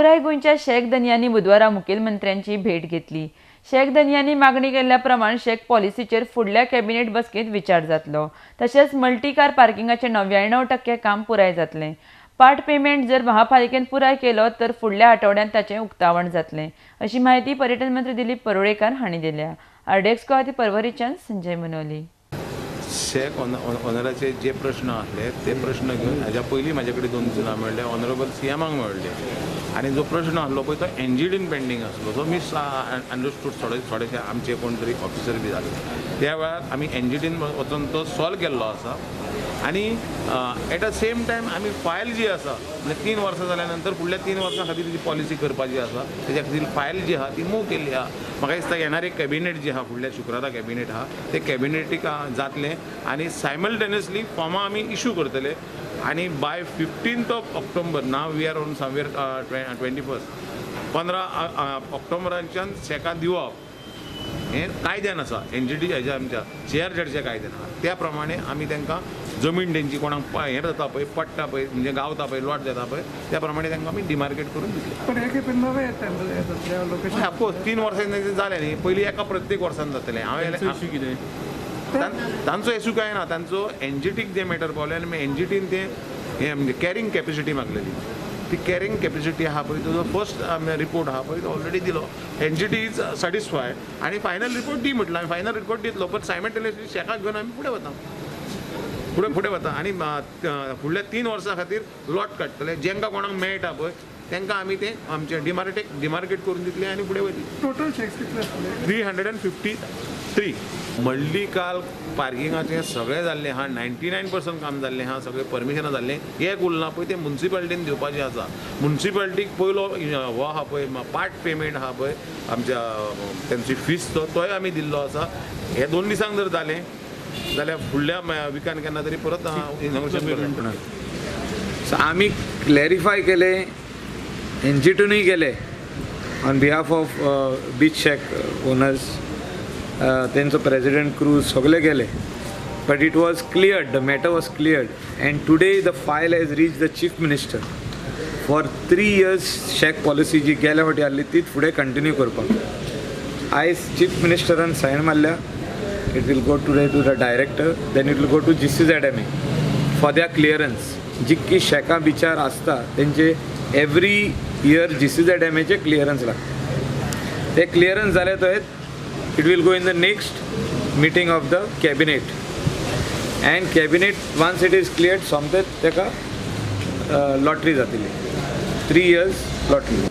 पुराय गोंयच्या शेख दनयांनी बुधवारा मुखेलमंत्र्यांची भेट घेतली। शेख दनयांनी मागणी केल्ल्या प्रमाण शेख पॉलिसीचेर फुडल्या कॅबिनेट बसकेंत विचार जातलो। तशेंच मल्टी कार पार्किंगाचे 99% काम पुराय जातलें। पार्ट पेमेंट जर महापालिकेन पुराय केलो तर फुडल्या आठवड्यांत ताचें उक्तावण जातलें, अशी माहिती पर्यटन मंत्री दिलीप परोळेकार हांणी दिल्या। आरडीएक्स गोवा परवरीच्यान संजय मनोली। शेख ऑनराचे जे प्रश्न आसले ते प्रश्न घेवन हाज्या पयलीं म्हाजे कडेन 2 दिसां मेळ्ळे, ऑनरेबल सीएमाक मेळ्ळे आनी जो प्रश्न आसलो पळय तो एनजीडीन पेंडींग आसलो, जो मिस अंडरस्टूड थोडेशे आमचे कोण तरी ऑफिसर बी जाले। त्या वेळार आमी एनजीडीन वचून तो सॉल्व केल्लो आसा आनी एट अ सेम टायम आमी फायल जी आसा म्हणजे 3 वर्सां जाल्या नंतर फुडल्या 3 वर्सां खातीर ती पॉलिसी करपाची आसा, तेज्या खातीर फायल जी आहा ती मूव केल्ली आहा। म्हाका दिसता येणारे कॅबिनेट जी आहा फुडल्या शुक्रारा कॅबिनेट आहा ते कॅबिनेटीक जातलें आनी सायमल्टेनियसली फॉर्मां आमी इशू करतले आनी बाय 15th of October नाव we are on somewhere 21st 15 ऑक्टोबराच्यान शेकां दिवप हें कायद्यान आसा। एनजीडी हेज्या आमच्या CRZच्या कायद्यान आहा, त्या प्रमाणे आमी तांकां जमीन तेंची कोणाक हें जाता पळय पडटा पळय म्हणजे गावता पळय लॉट जाता पळय त्या प्रमाणे तांकां आमी डिमार्केट करून दितले। पण एक नवे लोकेशन ऑफकोर्स 3 वर्सां जालें न्ही, पयलीं एका प्रत्येक वर्सान जातलें। हांवें तांचो इशू काय ना, तांचो एनजीटीक जे मॅटर पावले आनी एनजीटीन ते हें म्हणजे कॅरिंग कॅपेसिटी मागलेली। ती कॅरिंग कॅपेसिटी आहा पळय तो फर्स्ट रिपोर्ट आहा पळय तो ऑलरेडी दिलो। एनजीटी इज सॅटिस्फाय आनी फायनल रिपोर्ट दी म्हटलं, आमी फायनल रिपोर्ट दितलो पण सायमल्टेनियसली शेकाक घेवन आमी फुडें वता आनी फुडल्या 3 वर्सां खातीर लॉट काडटले। जेंकां कोणाक मेळटा पळय तांकां आमी ते आमचे डिमार्केट करून दितले आनी फुडें वयतले। टोटल शेक्स कितले आसतले? 353 मल्टी कार पार्किंगाचें सगळें जाल्लें आहा, 99% काम जाल्लें आहा, सगळें परमिशनां जाल्लें। एक उरलां पळय तें मुन्सिपालिटीन दिवपाचें आसा। मुन्सिपालिटीक पयलो हो आहा पळय पार्ट पेमेंट आहा पळय आमच्या तेंची फीस तोय आमी दिल्लो आसा। हे 2 दिसांक जर जालें जाल्यार फुडल्या विकान केन्ना तरी परत इनॉग्रेशन करता। सो आमी क्लॅरिफाय केले, एनजीटीनूय गेले on behalf of beach shack owners, तेंचो प्रेसिडेंट क्रूज सगळे गेले, but it was cleared, the matter was cleared and today the file has reach the chief minister for 3 years shack policy जी गेल्या फावटी आसली तीच फुडें कंटिन्यू करपाक। आयज चीफ मिनिस्टरान सायन मारल्या, it will go today to the director, then it will go to GCZMA for their clearance. जितकी शेकां बिचार आसता तेंचे एवरी इयर GCZMAचे क्लियरन्स लागता। ते क्लियरन्स जाले तर it will go in the next meeting of the cabinet and cabinet once it is cleared something teka lottery jatili 3 years lottery।